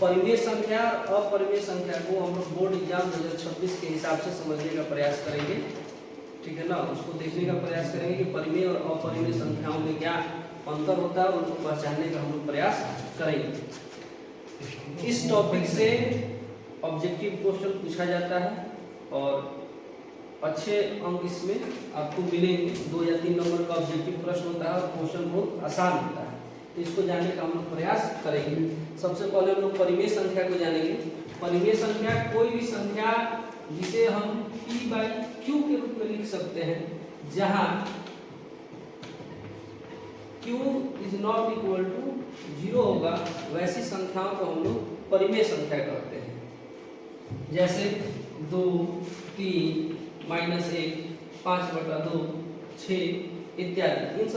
परिमेय संख्या और अपरिमेय संख्या को हम लोग बोर्ड एग्जाम 2026 के हिसाब से समझने का प्रयास करेंगे, ठीक है ना। उसको देखने का प्रयास करेंगे कि परिमेय और अपरिमेय संख्याओं में क्या अंतर होता है, उनको पहचानने का हम लोग प्रयास करेंगे। इस टॉपिक से ऑब्जेक्टिव क्वेश्चन पूछा जाता है और अच्छे अंक इसमें आपको मिलेंगे। 2 या 3 नंबर का ऑब्जेक्टिव प्रश्न होता है और क्वेश्चन बहुत आसान होता है, तो इसको जानने का हम लोग प्रयास करेंगे। सबसे पहले हम लोग परिमेय संख्या को जानेंगे। परिमेय संख्या कोई भी संख्या जिसे हम p/q के रूप में लिख सकते हैं, जहां q is not equal to 0 होगा, वैसी संख्याओं को हम लोग परिमेय संख्या कहते हैं। जैसे 2, 3, -1, 5/2, 6 इत्यादि। इन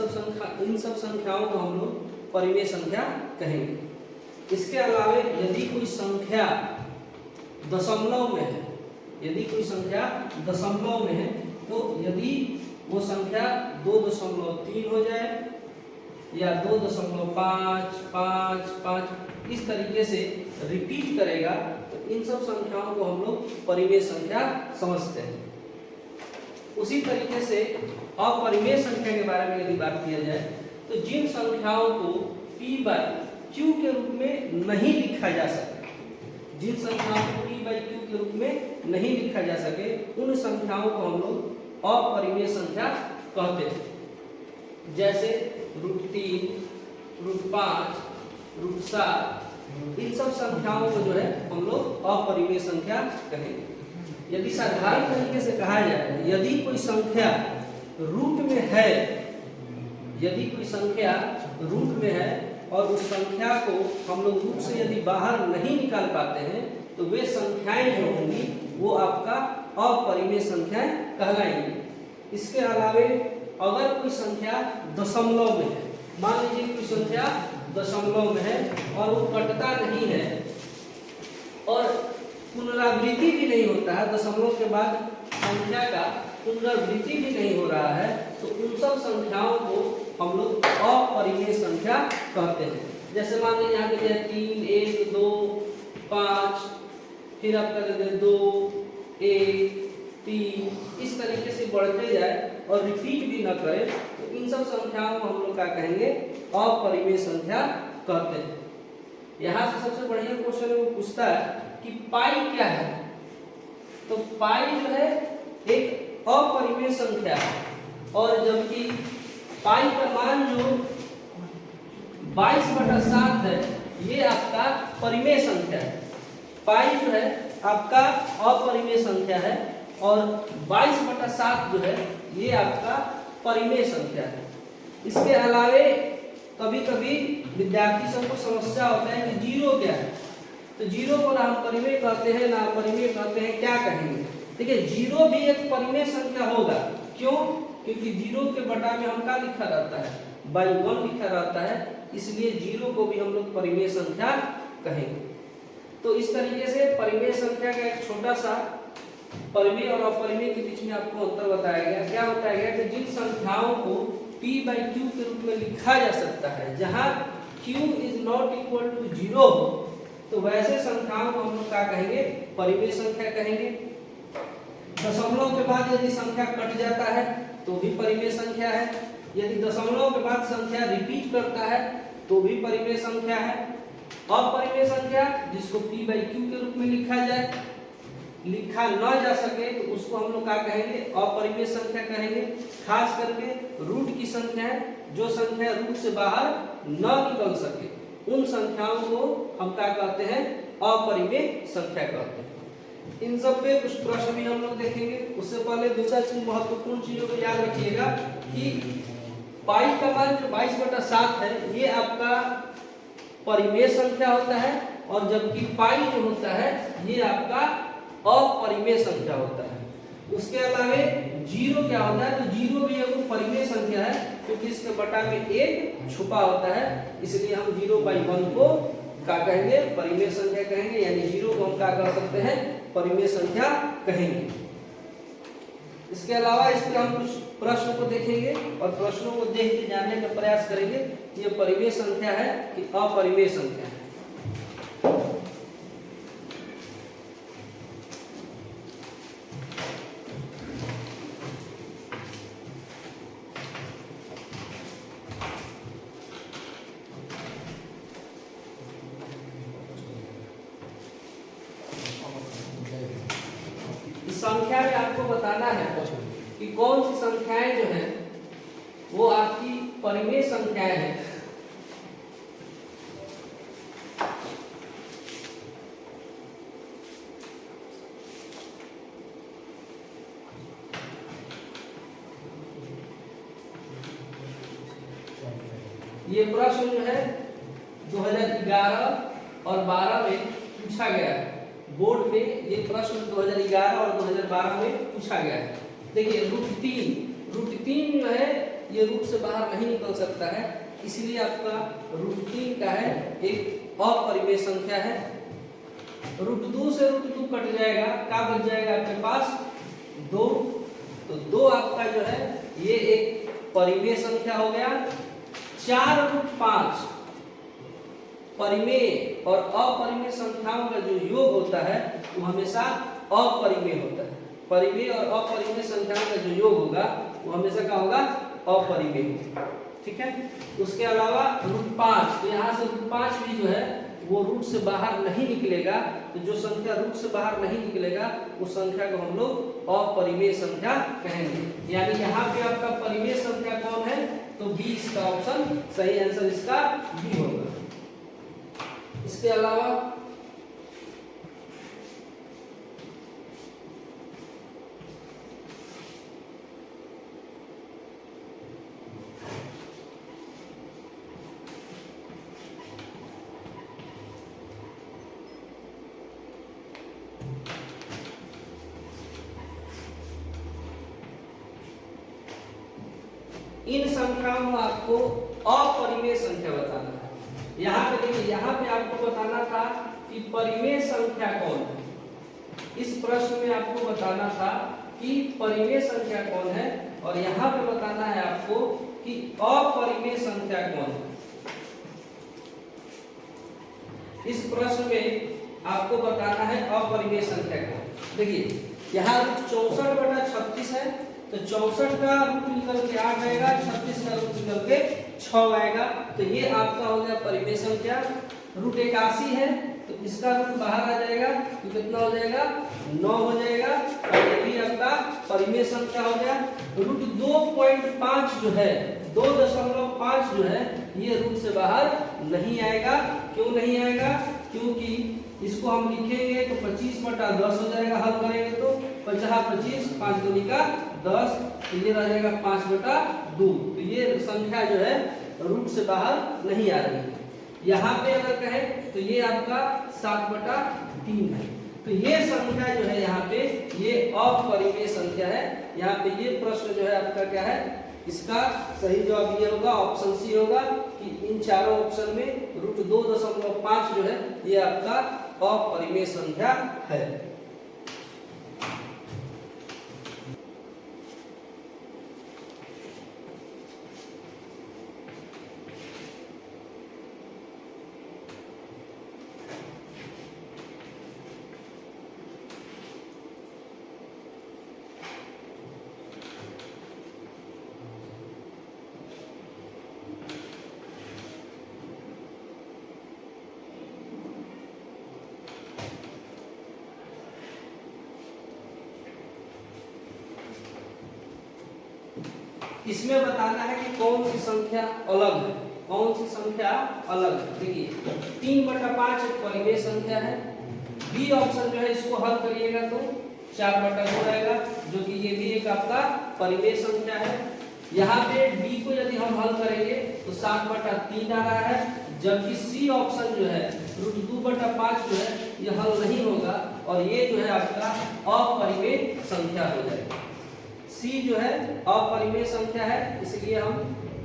सब संख्याओं को हम लोग परिमेय संख्या कहेंगे। इसके अलावा यदि कोई संख्या दशमलव में है, यदि कोई संख्या दशमलव में है, तो यदि वो संख्या 2.3 हो जाए या 2.5, 5, 5 इस तरीके से रिपीट करेगा, तो इन सब संख्याओं को हम लोग परिमेय संख्या समझते हैं। उसी तरीके से अपरिमेय संख्या के बारे में यदि बात किया जाए, तो जिन संख्याओं को p/q के रूप में नहीं लिखा जा सके, जिन संख्याओं को p/q के रूप में नहीं लिखा जा सके, उन संख्याओं को हम लोग अपरिमेय संख्या कहते हैं। जैसे √3, √5, √7 इन सब संख्याओं को जो है हम लोग अपरिमेय संख्या कहेंगे। यदि साधारण तरीके से कहा जाए, यदि कोई संख्या रूट में है, यदि कोई संख्या रूट में है और उस संख्या को हम लोग रूट से यदि बाहर नहीं निकाल पाते हैं, तो वे संख्याएं जो होंगी वो आपका अपरिमेय संख्याएं कहलाएंगी। इसके अलावे अगर कोई संख्या दशमलव में है, मान लीजिए कोई संख्या दशमलव में है और वो कटता नहीं है और पुनरावृत्ति भी नहीं होता है, दशमलव के बाद संख्या का पुनरावृत्ति भी नहीं हो रहा है, तो उन सब संख्याओं को हम लोग अपरिमेय संख्या कहते हैं। जैसे मान लीजिए यहाँ पे 3, 1, 2, 5, फिर आपका दे 2, 1, 3 इस तरीके से बढ़ते जाए और रिपीट भी न करे, तो इन सब संख्याओं को हम लोग क्या कहेंगे, अपरिमेय संख्या कहते हैं। यहाँ से सबसे बढ़िया क्वेश्चन वो पूछता है कि पाई क्या है, तो पाई जो है एक अपरिमेय संख्या है, और जबकि पाई का मान जो 22/7 है, ये आपका परिमेय संख्या है। पाई जो है आपका अपरिमेय संख्या है और 22/7 जो है ये आपका परिमेय संख्या है। इसके अलावे कभी कभी विद्यार्थी सबको समस्या होता है कि जीरो क्या है, तो जीरो को ना हम परिमेय कहते हैं ना अपरिमेय कहते हैं, क्या कहेंगे। देखिए, जीरो भी एक परिमेय संख्या होगा। क्यों? क्योंकि जीरो के बटा में हम क्या लिखा रहता है, /1 लिखा रहता है, इसलिए जीरो को भी हम लोग परिमेय संख्या कहेंगे। तो इस तरीके से परिमेय संख्या का एक छोटा सा परिमेय और अपरिमेय के बीच में आपको अंतर बताया गया। क्या बताया गया कि जिन संख्याओं को p/q के रूप में लिखा जा सकता है, जहां q is not equal to 0 हो, तो वैसे संख्याओं को हम लोग क्या कहेंगे, परिमेय संख्या कहेंगे। दशमलव के बाद यदि संख्या कट जाता है तो भी परिमेय संख्या है। यदि दशमलव के बाद संख्या रिपीट करता है तो भी परिमेय संख्या है। अपरिमेय संख्या जिसको p/q के रूप में लिखा जाए, लिखा न जा सके, तो उसको हम लोग क्या कहेंगे, अपरिमेय संख्या कहेंगे। खास करके रूट की संख्या है, जो संख्या रूट से बाहर न निकल सके, उन संख्याओं को हम क्या कहते हैं, अपरिमेय संख्या कहते हैं। इन सब पे कुछ प्रश्न भी हम लोग देखेंगे। उससे पहले दूसरा चीज, महत्वपूर्ण चीजों को याद रखिएगा कि पाई का मान जो 22/7 है, ये आपका परिमेय संख्या होता है, और जबकि पाई जो होता है ये आपका अपरिमेय संख्या होता है। उसके अलावे जीरो क्या होता है, तो जीरो भी एक परिमेय संख्या है, क्योंकि इसके बटा में 1 छुपा होता है, इसलिए हम 0/1 को क्या कहेंगे, परिमेय संख्या कहेंगे। यानी जीरो को हम क्या कह सकते हैं, परिमेय संख्या कहेंगे। इसके अलावा इस पर हम कुछ प्रश्न को देखेंगे और प्रश्नों को देख के जानने का प्रयास करेंगे ये परिमेय संख्या है कि अपरिमेय संख्या है। संख्या में आपको बताना है कि कौन सी संख्याएं जो है वो आपकी परिमेय संख्याएं हैं। ये प्रश्न जो है 2011 और 12 में पूछा गया है। बोर्ड में ये प्रश्न 2011 और 2012 में पूछा गया है। देखिए √3 जो है ये रूट से बाहर नहीं निकल सकता है, इसलिए आपका √3 का है एक अपरिमेय संख्या है। √2 से √2 कट जाएगा, क्या बच जाएगा आपके पास 2। तो 2 आपका जो है ये एक परिमेय संख्या हो गया। 4√5 परिमेय और अपरिमेय संख्याओं का जो योग होता है वो हमेशा अपरिमेय होता है। परिमेय और अपरिमेय संख्याओं का जो योग होगा वो हमेशा क्या होगा, अपरिमेय। ठीक है। उसके अलावा √5, तो यहाँ से √5 भी जो है वो रूट से बाहर नहीं निकलेगा। तो जो संख्या रूट से बाहर नहीं निकलेगा उस संख्या को हम लोग अपरिमेय संख्या कहेंगे। यानी यहाँ पे आपका परिमेय संख्या कौन है, तो बी इसका ऑप्शन सही आंसर इसका बी होगा। इसके अलावा इन संख्याओं में आपको अपरिमेय संख्या बताना है। यहाँ पे देखिए, यहाँ पे आपको बताना था कि परिमेय संख्या कौन है। इस प्रश्न में आपको बताना था कि परिमेय संख्या कौन है, और यहाँ पे बताना है आपको कि अपरिमेय संख्या कौन है। इस प्रश्न में आपको बताना है अपरिमेय संख्या कौन। देखिए यहाँ 64/36 है, तो 64 का रूट निकल के 8 आएगा, 36 का रूट निकल के 6 आएगा। तो ये आपका हो गया परिमेय संख्या। √81 है, तो इसका रूट बाहर आ जाएगा, तो कितना हो जाएगा 9 हो जाएगा, और ये भी आपका परिमेय संख्या हो गया। √2.5 जो है 2.5 जो है ये रूट से बाहर नहीं आएगा। क्यों नहीं आएगा, क्योंकि इसको हम लिखेंगे तो 25/10 हो जाएगा। हल करेंगे तो 50/25 5 दूनी का 10, तो ये रह जाएगा 5/2। तो ये संख्या जो है रूट से बाहर नहीं आ रही है। यहाँ पे अगर कहें तो ये आपका 7/3 है। तो ये संख्या जो है यहाँ पे ये अपरिमेय संख्या है। यहाँ पे ये प्रश्न जो है आपका क्या है, इसका सही जवाब ये होगा, ऑप्शन सी होगा कि इन चारों ऑप्शन में √2.5 जो है ये आपका अपरिमेय संख्या है। इसमें बताना है कि कौन सी संख्या अलग है, कौन सी संख्या अलग है। देखिए 3/5 एक परिमेय संख्या है। बी ऑप्शन जो है इसको हल करिएगा तो 4/2 आएगा, जो कि ये भी एक आपका परिमेय संख्या है। यहाँ पे डी को यदि हम हल करेंगे तो 7/3 आ रहा है, जबकि सी ऑप्शन जो है √2/5 जो है ये हल नहीं होगा, और ये जो है आपका अपरिमेय संख्या हो जाएगा। सी जो है अपरिमेय संख्या है, इसलिए हम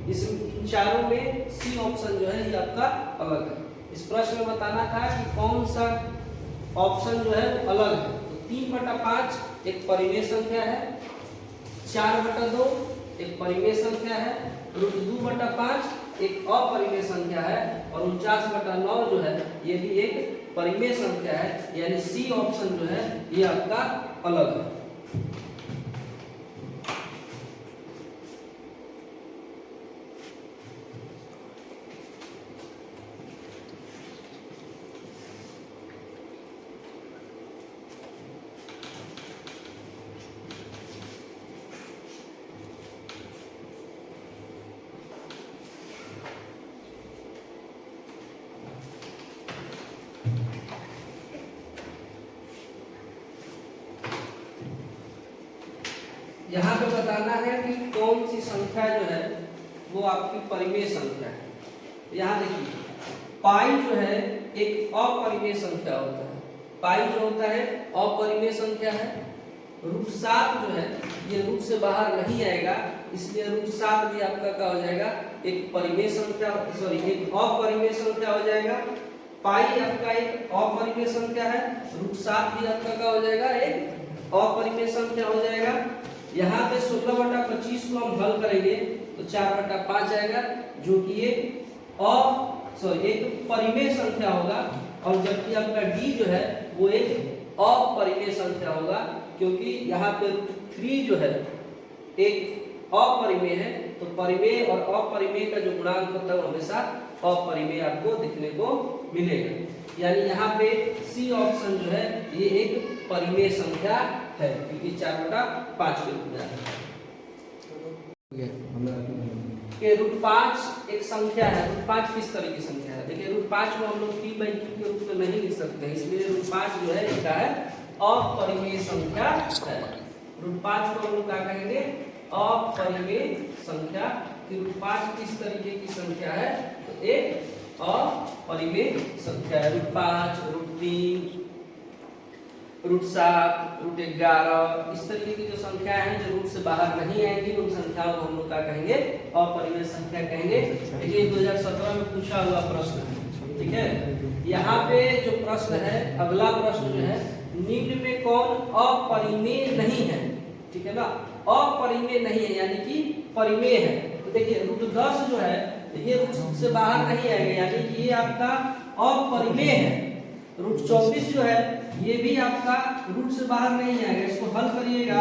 इन चारों में सी ऑप्शन जो है ये आपका अलग है। इस प्रश्न में बताना था कि कौन सा ऑप्शन जो है अलग है। तो 3/5 एक परिमेय संख्या है, 4/2 एक परिमेय संख्या है, √2/5 एक अपरिमेय संख्या है, और 49/9 जो है ये भी एक परिमेय संख्या है। यानी सी ऑप्शन जो है ये आपका अलग है। यहाँ पे बताना है कि कौन सी संख्या जो है वो आपकी परिमेय संख्या है। यहाँ देखिए पाई जो है एक अपरिमेय संख्या होता है, पाई जो होता है अपरिमेय संख्या है। √7 जो है ये रूट से बाहर नहीं आएगा, इसलिए √7 भी आपका क्या हो जाएगा, एक परिमेय संख्या, सॉरी एक अपरिमेय संख्या हो जाएगा। पाई आपका एक अपरिमेय संख्या है, √7 भी आपका क्या हो जाएगा, एक अपरिमेय संख्या हो जाएगा। यहाँ पे 16/25 को हम हल करेंगे तो 4/5 आएगा, जो कि एक एक परिमेय संख्या होगा। और जबकि आपका d जो है वो एक अपरिमेय संख्या होगा, क्योंकि यहाँ पे √3 जो है एक अपरिमेय है, तो परिमेय और अपरिमेय का जो गुणांक होता है वो हमेशा अपरिमेय आपको दिखने को मिलेगा। यानी यहाँ पे सी ऑप्शन जो है ये एक परिमेय संख्या है, क्योंकि 4/5 के रूप में आता है। √5 एक संख्या है। √5 किस तरह की संख्या है? देखिए √5 को हम लोग p/q के रूप में नहीं लिख सकते हैं, इसलिए √5 जो है इसका है अपरिमेय संख्या है। √5 को हम लोग क्या कहेंगे, अपरिमेय संख्या। √5 किस तरीके की संख्या है, तो एक अपरिमेय संख्या है। √5, √3, √7, √11 इस तरीके की जो संख्या है जो रूट से बाहर नहीं आएंगी, उन संख्याओं को हम लोग क्या कहेंगे, अपरिमेय संख्या कहेंगे। देखिए 2017 में पूछा हुआ प्रश्न है, ठीक है। यहाँ पे जो प्रश्न है, अगला प्रश्न जो है, निम्न में कौन अपरिमेय नहीं है, ठीक है ना, अपरिमेय नहीं है यानी कि परिमेय है। तो देखिए √10 जो है ये रूट से बाहर नहीं आएगा, यानी कि ये आपका अपरिमेय है। √24 जो है ये भी आपका रूट से बाहर नहीं आएगा। इसको हल करिएगा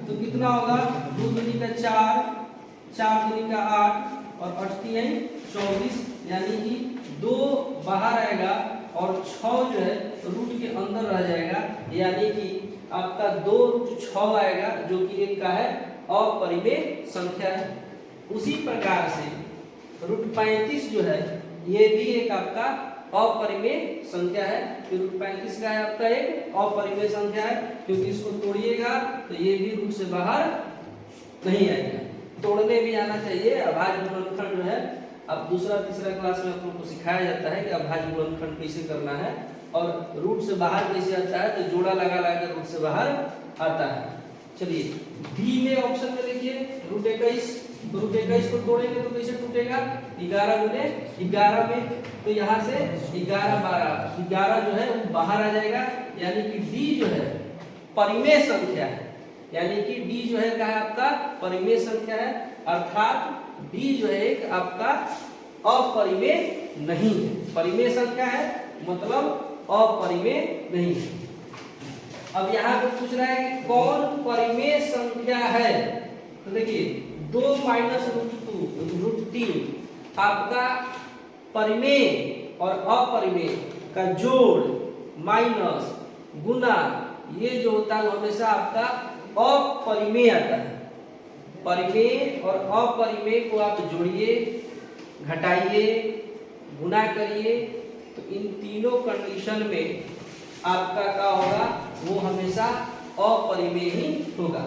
तो कितना होगा, 2 दूनी का 4, 4 दूनी का 8 और 8 3 24, यानी कि 2 बाहर आएगा और 6 जो है रूट के अंदर रह जाएगा, यानी कि आपका 2√6 आएगा, जो कि एक का है अपरिमेय संख्या है। उसी प्रकार से √35 जो है ये भी एक आपका अपरिमेय संख्या है। तो √35 का है आपका एक अपरिमेय संख्या है, क्योंकि इसको तोड़िएगा तो ये भी रूट से बाहर नहीं आएगा। तोड़ने भी आना चाहिए। अभाज्य गुणनखंड जो है अब दूसरा तीसरा क्लास में आप लोग को सिखाया जाता है कि अभाज्य गुणनखंड कैसे करना है और रूट से बाहर कैसे आता है, तो जोड़ा लगा लगा के रूट से बाहर आता है। चलिए डी में ऑप्शन में देखिए √21, तो √21 को तोड़ेंगे तो कैसे टूटेगा, 11 गुने 11 में, तो यहाँ से 11 12 11 जो है वो बाहर आ जाएगा, यानी कि डी जो है परिमेय संख्या है, यानी कि डी जो है क्या है आपका परिमेय संख्या है, अर्थात डी जो है एक आपका अपरिमेय नहीं है। परिमेय संख्या है मतलब अपरिमेय नहीं है। अब यहाँ पे पूछ रहा है कि कौन परिमेय संख्या है, तो देखिए 2 - √2 √3 आपका परिमेय और अपरिमेय का जोड़ माइनस गुना, ये जो होता है हमेशा आपका अपरिमेय आता है। परिमेय और अपरिमेय को आप जोड़िए, घटाइए, गुना करिए, तो इन तीनों कंडीशन में आपका क्या होगा, वो हमेशा अपरिमेय ही होगा।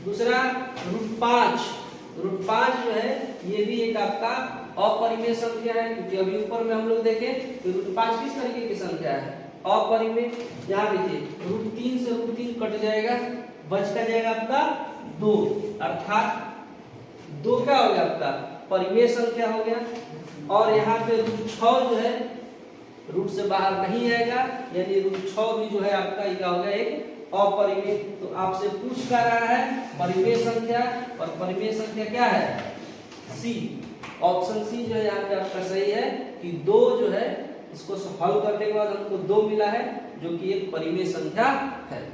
दूसरा √5 जो है ये भी एक आपका अपरिमेय संख्या है, क्योंकि अभी ऊपर में हम लोग देखें तो √5 किस तरीके की संख्या है, अपरिमेय। यहाँ देखिए √3 से √3 कट जाएगा, बच का जाएगा आपका 2, अर्थात 2 क्या हो गया आपका परिमेय संख्या हो गया। और यहाँ पे √6 जो है रूट से बाहर नहीं आएगा, यानी √6 भी जो है आपका क्या हो गया एक अपरिमेय। तो आपसे पूछ कर रहा है परिमेय संख्या, और परिमेय संख्या क्या है, सी, ऑप्शन सी जो है यहाँ पे आपका सही है कि 2 जो है इसको हल करने के बाद हमको 2 मिला है, जो कि एक परिमेय संख्या है।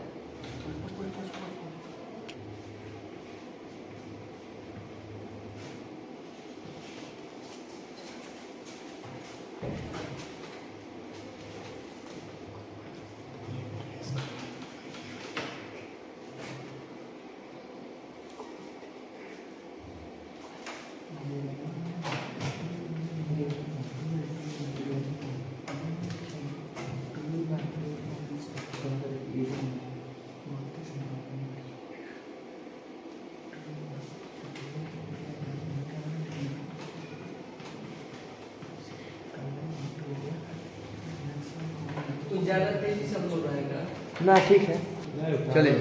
तो ज़्यादा तेजी से हम लोग रहेगा ना, ठीक है, चलिए।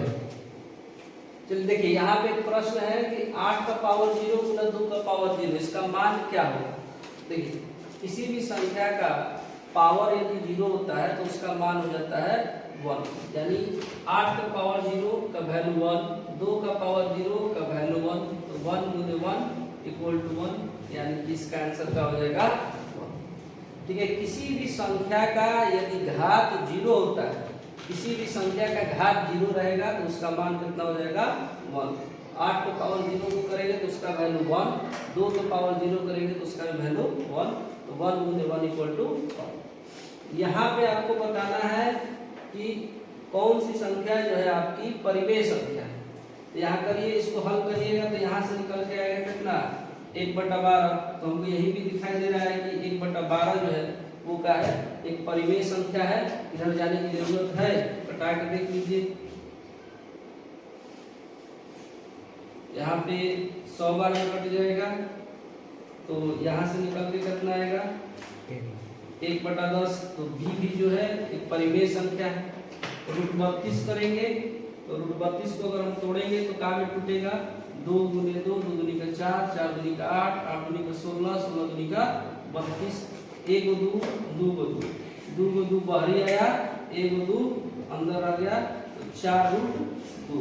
चलिए देखिए, यहाँ पे एक प्रश्न है कि 8 का पावर 0 गुना 2 का पावर 0, इसका मान क्या होगा। देखिए, किसी भी संख्या का पावर यदि 0 होता है तो उसका मान हो जाता है 1, यानी 8 का पावर 0 का वैल्यू 1, 2 का पावर 0 का वैल्यू 1, तो 1 गुने 1 इक्वल टू 1, यानी कि इसका आंसर क्या हो जाएगा 1। ठीक है, किसी भी संख्या का यदि घात 0 होता है, किसी भी संख्या का घात 0 रहेगा तो उसका मान कितना हो जाएगा 1। 8 को पावर 0 को करेंगे तो उसका वैल्यू 1, 2 को पावर 0 करेंगे तो उसका वैल्यू 1, तो 1 गुने 1 इक्वल टू 1। यहाँ पे आपको बताना है कि कौन सी संख्या जो है आपकी परिमेय संख्या है। तो यहाँ करिए, इसको हल करिएगा तो यहाँ से निकल के आएगा कितना 1/12। तो हमको यही भी दिखाई दे रहा है कि 1/12 जो है वो क्या है, एक परिमेय संख्या है। इधर जाने की जरूरत है, कटा के देख लीजिए। यहाँ पे 100 बार में कट जाएगा तो यहाँ से निकल के कितना आएगा 1/10। तो भी जो है एक परिमेय संख्या है। √32 करेंगे तो √32 को अगर हम तोड़ेंगे तो क्या में टूटेगा 2 गुने 2, 2 दूनी का 4, 4 दूनी का 8, 8 दूनी का 16, 16 दूनी का 32, 1 2 2 2 2 को 2 बाहरी आया, 1 2 अंदर आ गया, तो 4√2।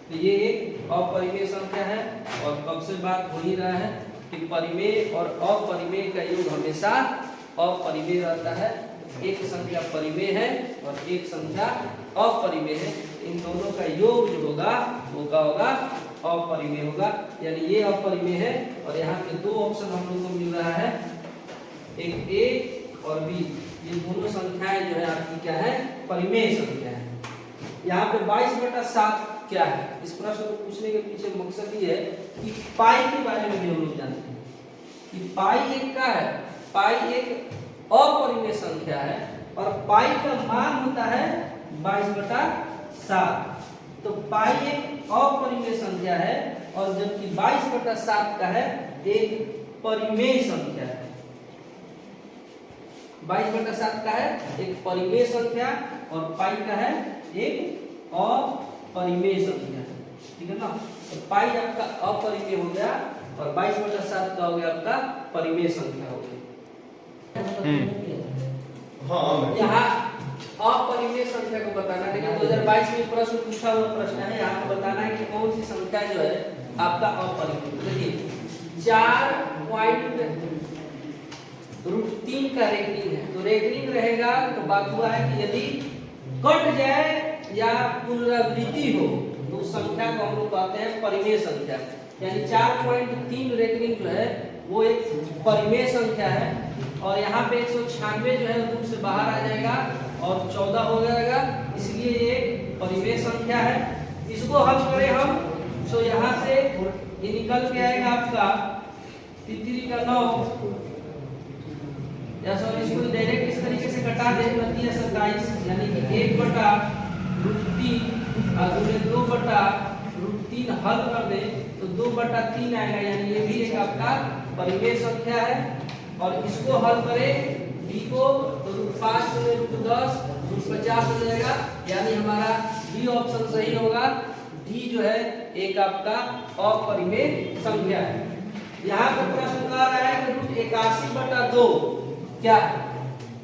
तो ये एक अपरिमेय संख्या है। और कब से बात हो ही रहा है कि परिमेय और अपरिमेय का योग हमेशा अपरिमेय रहता है। एक संख्या परिमेय है और एक संख्या अपरिमेय है, इन दोनों का योग जो होगा वो क्या होगा अपरिमेय होगा। यानी ये अपरिमेय है और यहाँ पे दो ऑप्शन हम लोग को मिल रहा है, एक ए और बी। ये दोनों संख्याएं जो है आपकी क्या है परिमेय संख्या है। यहाँ पे 22/7 क्या है, इस प्रश्न को पूछने के पीछे मकसद ये है कि पाई के बारे में भी हम लोग जानते हैं कि पाई एक क्या है, पाई एक अपरिमेय संख्या है और पाई का मान होता है 22/7। तो पाई एक अपरिमेय संख्या है और जबकि 22/7 का है एक परिमेय संख्या है। 22/7 का है एक परिमेय संख्या और पाई का है एक अपरिमेय संख्या। ठीक है ना, तो पाई आपका अपरिमेय हो गया और 22/7 का हो गया आपका परिमेय संख्या हो गई। यहाँ अपरिमेय संख्या को बताना है। 2022 में प्रश्न पूछा हुआ प्रश्न है, यहाँ पे बताना है कि कौन सी संख्या जो है आपका अपरिमेय। देखिए 4.√3 का रेखिंग है, तो रेखिंग रहेगा तो बात हुआ है कि यदि कट जाए या पुनरावृत्ति हो तो उस संख्या को हम लोग कहते हैं परिमेय संख्या। यानी 4.3 रेखिंग जो है वो एक परिमेय संख्या है और यहाँ पे 196 जो है रूट से बाहर आ जाएगा और 14 हो जाएगा, इसलिए ये परिमेय संख्या है। इसको हल करें हम तो यहाँ से ये निकल के आएगा आपका 3 का 9, या सॉरी इसको डायरेक्ट इस तरीके से कटा दे 27, यानी कि 1/√3 और 2/√3 हल कर दे तो 2/3 आएगा, यानी ये भी एक आपका परिमेय संख्या है। और इसको हल करें b को तो √5 में √10 √50 हो जाएगा, यानी हमारा डी ऑप्शन सही होगा। डी जो है एक आपका अपरिमेय संख्या है। यहाँ पे प्रश्न कर रहा है कि √81/2 क्या है,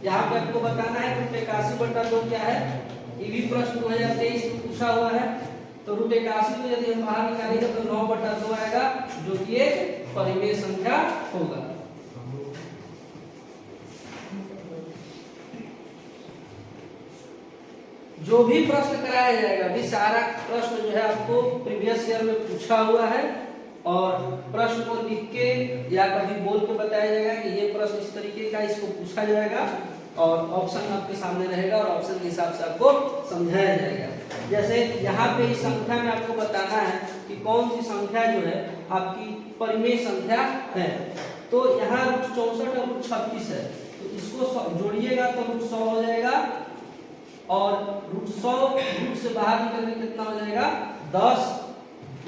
यहाँ पे आपको बताना है √81/2 क्या है। ये भी प्रश्न 2023 में पूछा हुआ है। तो √81 को यदि हम बाहर निकालेंगे तो 9/2 आएगा, जो कि एक परिमेय संख्या होगा। जो भी प्रश्न कराया जाएगा भी सारा प्रश्न जो है आपको प्रीवियस ईयर में पूछा हुआ है और प्रश्न को लिख के या कभी बोल के बताया जाएगा कि ये प्रश्न इस तरीके का इसको पूछा जाएगा और ऑप्शन आपके सामने रहेगा और ऑप्शन के हिसाब से आपको समझाया जाएगा। जैसे यहाँ पे इस संख्या में आपको बताना है कि कौन सी संख्या जो है आपकी परिमेय संख्या है। तो यहाँ √64 और √36 है, तो इसको जोड़िएगा तो √100 हो जाएगा और √100 रूट से बाहर निकल के कितना हो जाएगा 10।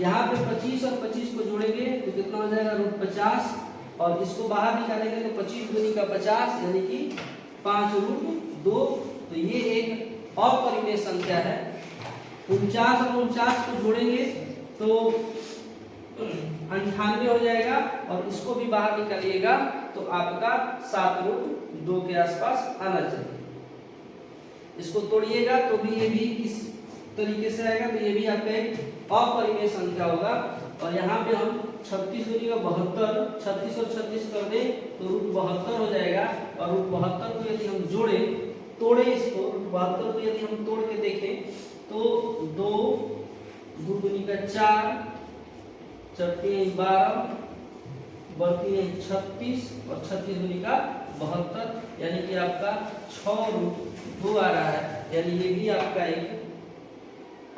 यहाँ पे 25 और 25 को जोड़ेंगे तो कितना हो जाएगा √50 और इसको बाहर निकालेंगे तो 25 दूनी का 50, यानी कि 5√2। तो ये एक अपरिमेय संख्या है। 49 और 49 को जोड़ेंगे तो 98 हो जाएगा, और इसको भी बाहर निकालिएगा तो आपका 7√2 के आसपास आना चाहिए। इसको तोड़िएगा तो भी ये भी इस तरीके से आएगा, तो ये भी आपका एक अपरिमेय संख्या होगा। और यहाँ पे हम 36 दूनी का 72, 36 और 36 कर दें तो √72 हो जाएगा। और √72 को यदि हम जोड़े तोड़े इसको, √72 को यदि हम तोड़ के देखें तो 2 दूनी का 4, 4 12, बढ़ती है 36 और 36 दूनी का 72, यानी कि आपका 6√2 आ रहा है। यानी ये भी आपका एक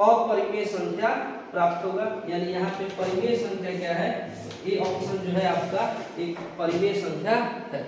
अपरिमेय संख्या प्राप्त होगा। यानी यहाँ पे परिमेय संख्या क्या है, ये ऑप्शन जो है आपका एक परिमेय संख्या है।